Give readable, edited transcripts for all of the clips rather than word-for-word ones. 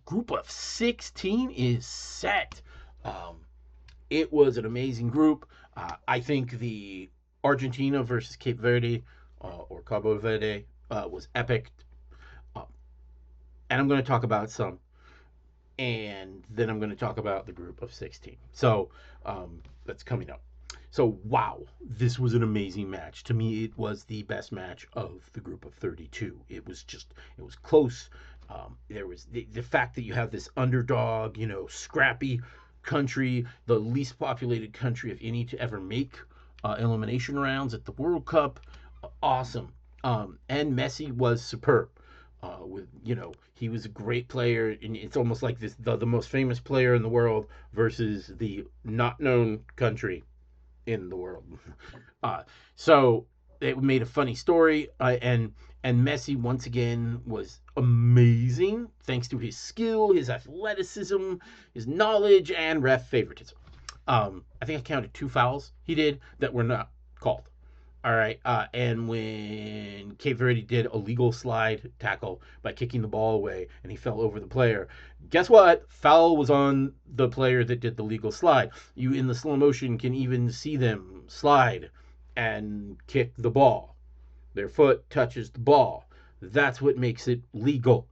Group of 16 is set. Um, it was an amazing group. I think the Argentina versus Cape Verde or Cabo Verde was epic. Uh, and I'm going to talk about some, and then I'm going to talk about the group of 16. So that's coming up. So, wow, this was an amazing match. To me, it was the best match of the group of 32. It was close. There was the fact that you have this underdog, scrappy country, the least populated country of any to ever make elimination rounds at the World Cup. Awesome. And Messi was superb. He was a great player, and it's almost like the most famous player in the world versus the not known country in the world. Uh, so it made a funny story, and Messi once again was amazing thanks to his skill, his athleticism, his knowledge, and ref favoritism. I think I counted 2 fouls he did that were not called. All right, and when Cape Verde did a legal slide tackle by kicking the ball away, and he fell over the player, guess what? Foul was on the player that did the legal slide. You in the slow motion can even see them slide and kick the ball. Their foot touches the ball. That's what makes it legal.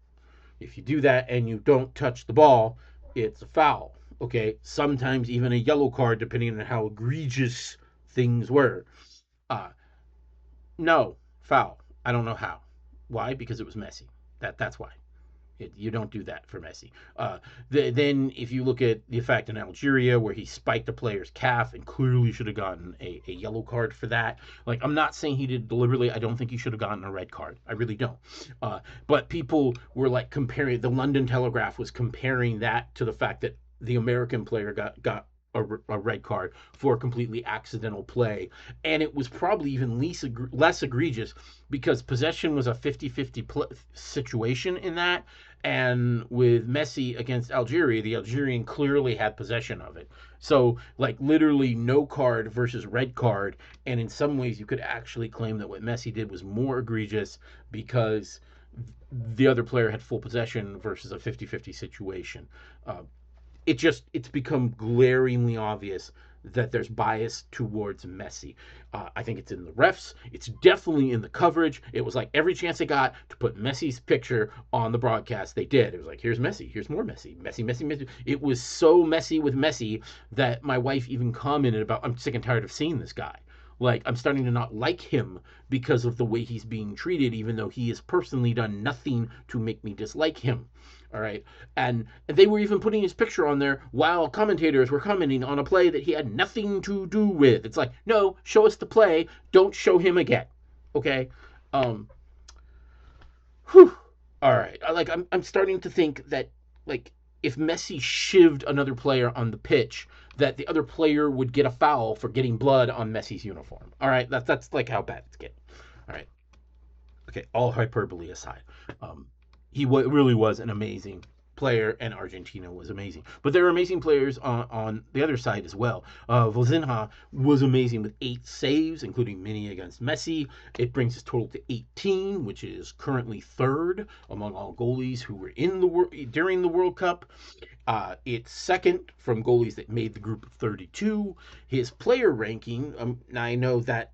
If you do that and you don't touch the ball, it's a foul. Okay, sometimes even a yellow card, depending on how egregious things were. Uh, no, foul. I don't know how. Why? Because it was Messi. That's why. You don't do that for Messi. Then, if you look at the fact in Algeria where he spiked a player's calf and clearly should have gotten a yellow card for that. Like, I'm not saying he did deliberately. I don't think he should have gotten a red card. I really don't. But people were like comparing. The London Telegraph was comparing that to the fact that the American player got a red card for a completely accidental play. And it was probably even less egregious because possession was a 50-50 situation in that. And with Messi against Algeria, the Algerian clearly had possession of it. So, like, literally no card versus red card. And in some ways, you could actually claim that what Messi did was more egregious because the other player had full possession versus a 50-50 situation. Uh, it's become glaringly obvious that there's bias towards Messi. I think it's in the refs. It's definitely in the coverage. It was like every chance they got to put Messi's picture on the broadcast, they did. It was like, here's Messi, here's more Messi, Messi, Messi, Messi. It was so messy with Messi that my wife even commented about, I'm sick and tired of seeing this guy. Like, I'm starting to not like him because of the way he's being treated, even though he has personally done nothing to make me dislike him. All right. And they were even putting his picture on there while commentators were commenting on a play that he had nothing to do with. It's like, no, show us the play. Don't show him again. Okay. Um, whew. All right. I'm starting to think that, like, if Messi shivved another player on the pitch, that the other player would get a foul for getting blood on Messi's uniform. All right. That's like how bad it's getting. All right. Okay. All hyperbole aside. He really was an amazing player, and Argentina was amazing. But there are amazing players on the other side as well. Vozinha was amazing with 8 saves, including many against Messi. It brings his total to 18, which is currently third among all goalies who were in during the World Cup. It's second from goalies that made the group of 32. His player ranking, I know that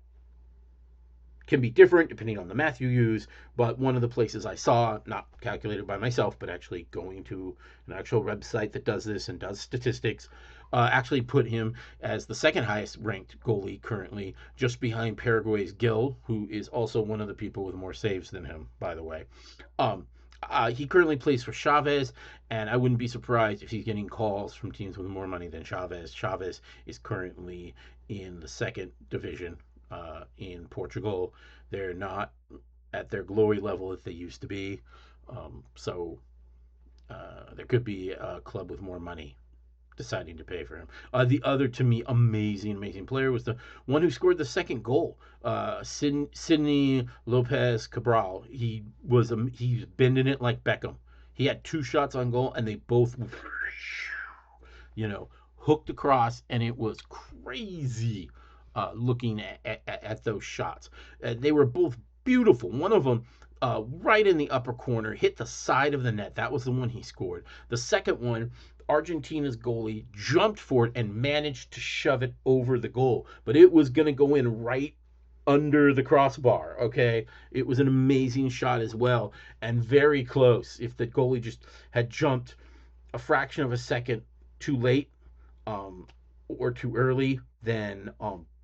can be different depending on the math you use, but one of the places I saw, not calculated by myself, but actually going to an actual website that does this and does statistics, actually put him as the second highest ranked goalie currently, just behind Paraguay's Gil, who is also one of the people with more saves than him, by the way. He currently plays for Chavez, and I wouldn't be surprised if he's getting calls from teams with more money than Chavez. Chavez is currently in the second division in Portugal. They're not at their glory level that they used to be. So there could be a club with more money deciding to pay for him. The other, to me, amazing player was the one who scored the second goal, Sidney Lopez Cabral. He's bending it like Beckham. He had 2 shots on goal, and they both, hooked across, and it was crazy looking at those shots. They were both beautiful. One of them, right in the upper corner, hit the side of the net. That was the one he scored. The second one, Argentina's goalie jumped for it and managed to shove it over the goal, but it was going to go in right under the crossbar. Okay, it was an amazing shot as well, and very close. If the goalie just had jumped a fraction of a second too late, or too early, then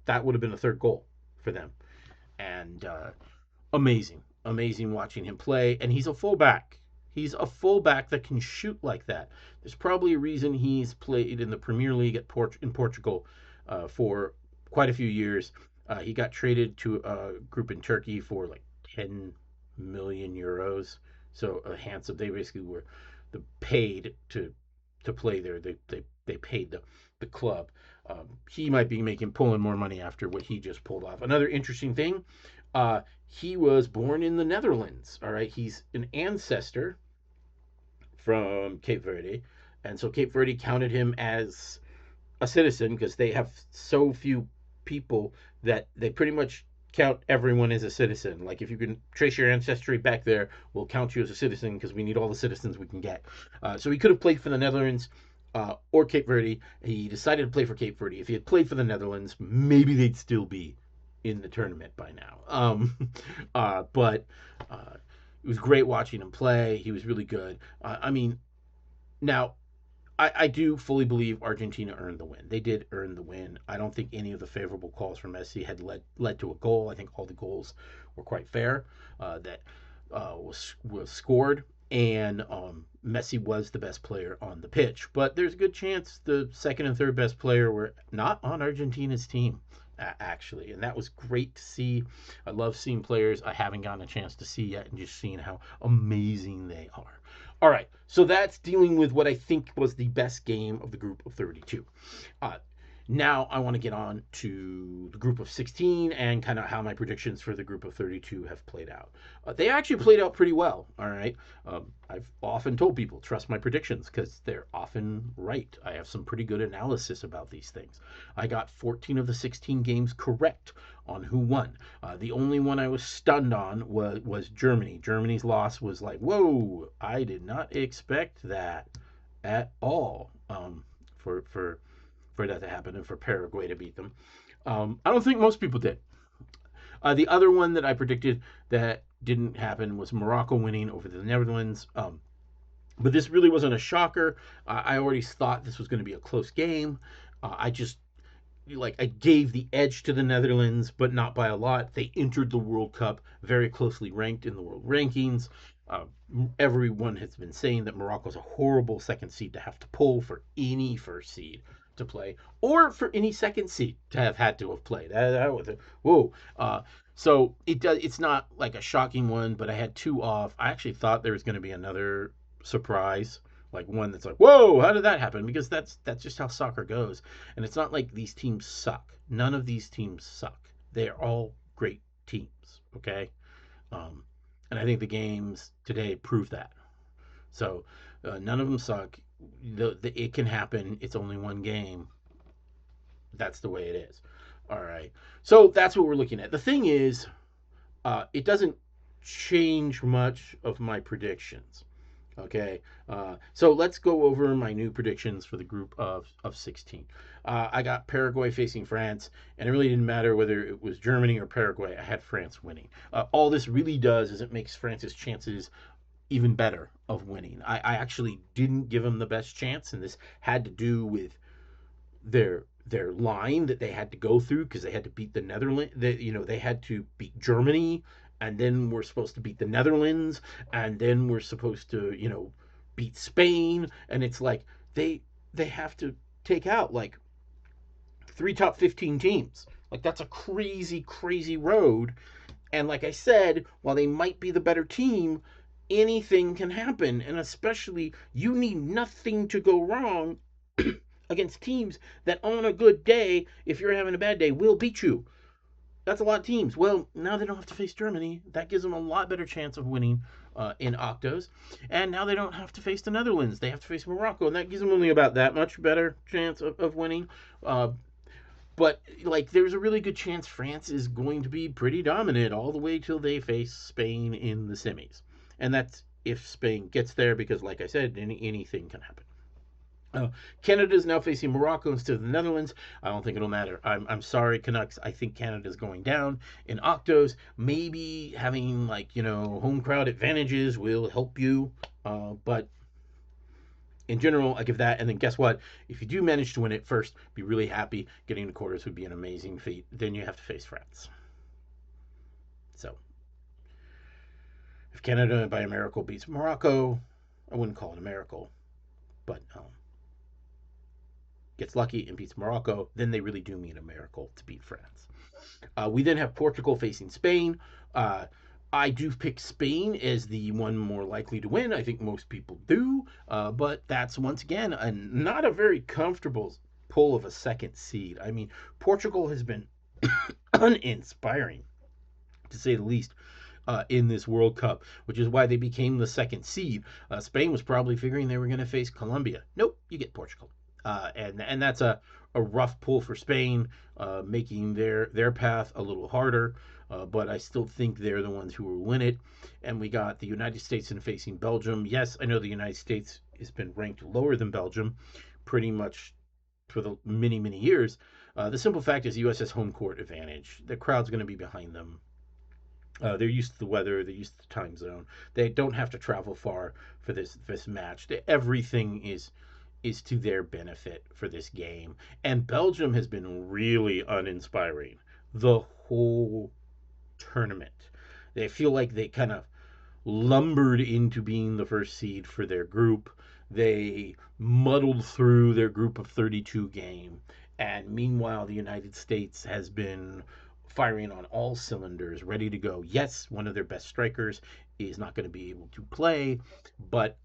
that would have been a third goal for them. And amazing, amazing watching him play. And he's a fullback. He's a fullback that can shoot like that. There's probably a reason he's played in the Premier League in Portugal for quite a few years. He got traded to a group in Turkey for like 10 million euros. So a handsome. They basically were paid to play there. They paid the club. He might be pulling more money after what he just pulled off. Another interesting thing, he was born in the Netherlands. All right, he's an ancestor from Cape Verde, and so Cape Verde counted him as a citizen because they have so few people that they pretty much count everyone as a citizen. Like if you can trace your ancestry back there, we'll count you as a citizen because we need all the citizens we can get. So he could have played for the Netherlands or Cape Verde. He decided to play for Cape Verde. If he had played for the Netherlands, maybe they'd still be in the tournament by now. But it was great watching him play. He was really good. I mean, now I do fully believe Argentina earned the win. They did earn the win. I don't think any of the favorable calls from Messi had led to a goal. I think all the goals were quite fair. That was scored, and Messi was the best player on the pitch. But there's a good chance the second and third best player were not on Argentina's team, actually, and that was great to see. I love seeing players I haven't gotten a chance to see yet, and just seeing how amazing they are. All right, so that's dealing with what I think was the best game of the group of 32. Uh, Now I want to get on to the group of 16 and kind of how my predictions for the group of 32 have played out. They actually played out pretty well, all right? I've often told people, trust my predictions because they're often right. I have some pretty good analysis about these things. I got 14 of the 16 games correct on who won. The only one I was stunned on was Germany. Germany's loss was like, whoa, I did not expect that at all for that to happen and for Paraguay to beat them. I don't think most people did. The other one that I predicted that didn't happen was Morocco winning over the Netherlands. But this really wasn't a shocker. I already thought this was going to be a close game. I gave the edge to the Netherlands, but not by a lot. They entered the World Cup very closely ranked in the world rankings. Uh, Everyone has been saying that Morocco's a horrible second seed to have to pull for any first seed to play, or for any second seed to have had to have played. That was whoa. So it's not like a shocking one, but I had two off. I actually thought there was going to be another surprise, like one that's like, whoa, how did that happen? Because that's just how soccer goes. And it's not like these teams suck. None of these teams suck. They are all great teams. Okay. And I think the games today prove that. So none of them suck. It can happen. It's only one game. That's the way it is. All right. So that's what we're looking at. The thing is, it doesn't change much of my predictions. Okay. So let's go over my new predictions for the group of 16. I got Paraguay facing France, and it really didn't matter whether it was Germany or Paraguay. I had France winning. All this really does is it makes France's chances even better of winning. I actually didn't give them the best chance, and this had to do with their line that they had to go through because they had to beat the Netherlands. They had to beat Germany, and then we're supposed to beat the Netherlands, and then we're supposed to beat Spain, and it's like they have to take out like 3 top 15 teams. Like that's a crazy road. And like I said, while they might be the better team, anything can happen, and especially you need nothing to go wrong against teams that on a good day, if you're having a bad day, will beat you. That's a lot of teams. Well, now they don't have to face Germany. That gives them a lot better chance of winning in octos. And now they don't have to face the Netherlands. They have to face Morocco, and that gives them only about that much better chance of winning. But like, there's a really good chance France is going to be pretty dominant all the way till they face Spain in the semis, and that's if Spain gets there, because like I said, anything can happen. Canada is now facing Morocco instead of the Netherlands. I don't think it'll matter. I'm sorry, Canucks. I think Canada's going down in octos. Maybe having, like, home crowd advantages will help you. But in general, I give that. And then guess what? If you do manage to win it first, be really happy. Getting to quarters would be an amazing feat. Then you have to face France. So if Canada by a miracle beats Morocco, I wouldn't call it a miracle, but gets lucky and beats Morocco, then they really do mean a miracle to beat France. We then have Portugal facing Spain. I do pick Spain as the one more likely to win. I think most people do, but that's once again not a very comfortable pull of a second seed. I mean, Portugal has been uninspiring, to say the least, in this World Cup, which is why they became the second seed. Spain was probably figuring they were going to face Colombia. Nope, you get Portugal. And that's a rough pull for Spain, making their path a little harder. But I still think they're the ones who will win it. And we got the United States in facing Belgium. Yes, I know the United States has been ranked lower than Belgium pretty much for the many years. The simple fact is the U.S. has home court advantage. The crowd's going to be behind them. They're used to the weather. They're used to the time zone. They don't have to travel far for this match. Everything is to their benefit for this game. And Belgium has been really uninspiring the whole tournament. They feel like they kind of lumbered into being the first seed for their group. They muddled through their group of 32 game. And meanwhile, the United States has been firing on all cylinders, ready to go. Yes, one of their best strikers is not going to be able to play, but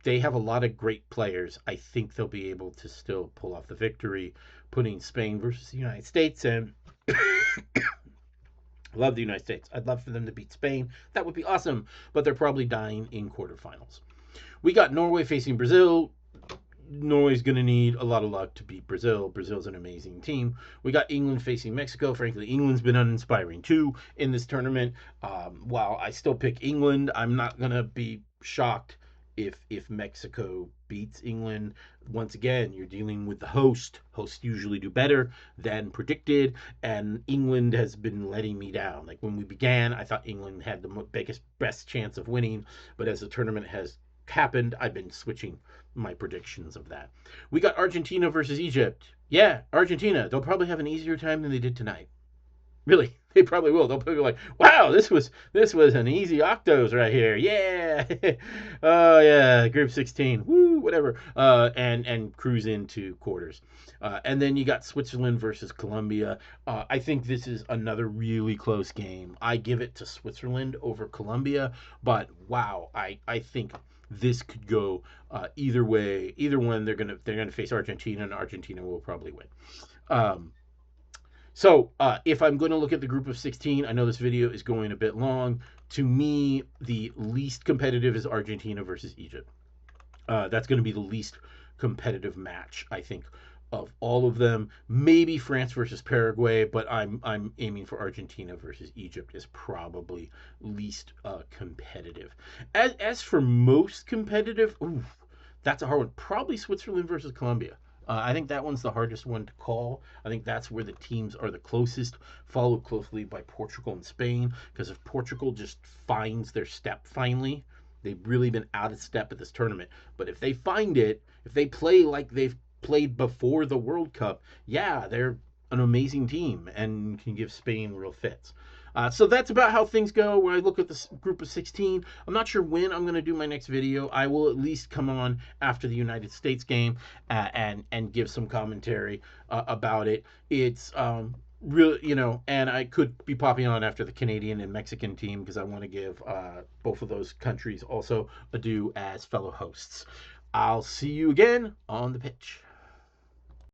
they have a lot of great players. I think they'll be able to still pull off the victory, putting Spain versus the United States. And love the United States. I'd love for them to beat Spain. That would be awesome, but they're probably dying in quarterfinals. We got Norway facing Brazil. Norway's going to need a lot of luck to beat Brazil. Brazil's an amazing team. We got England facing Mexico. Frankly, England's been uninspiring too in this tournament. While I still pick England, I'm not going to be shocked if Mexico beats England. Once again, you're dealing with the host. Hosts usually do better than predicted, and England has been letting me down. Like, when we began, I thought England had the best chance of winning, but as the tournament has happened, I've been switching my predictions of that. We got Argentina versus Egypt. Yeah, Argentina. They'll probably have an easier time than they did tonight. Really, they probably will. They'll probably be like, "Wow, this was an easy octos right here. Yeah, oh yeah, Group 16, woo, whatever." And cruise into quarters. And then you got Switzerland versus Colombia. I think this is another really close game. I give it to Switzerland over Colombia, but wow, I think this could go either way. Either one, they're gonna face Argentina, and Argentina will probably win. So if I'm going to look at the group of 16, I know this video is going a bit long. To me, the least competitive is Argentina versus Egypt. That's going to be the least competitive match, I think, of all of them. Maybe France versus Paraguay, but I'm aiming for Argentina versus Egypt is probably least competitive. As for most competitive, that's a hard one. Probably Switzerland versus Colombia. I think that one's the hardest one to call. I think that's where the teams are the closest, followed closely by Portugal and Spain. Because if Portugal just finds their step finally, they've really been out of step at this tournament. But if they find it, if they play like they've played before the World Cup, yeah, they're an amazing team and can give Spain real fits. So that's about how things go when I look at this group of 16. I'm not sure when I'm going to do my next video. I will at least come on after the United States game and give some commentary about it. It's really, and I could be popping on after the Canadian and Mexican team because I want to give both of those countries also a due as fellow hosts. I'll see you again on the pitch.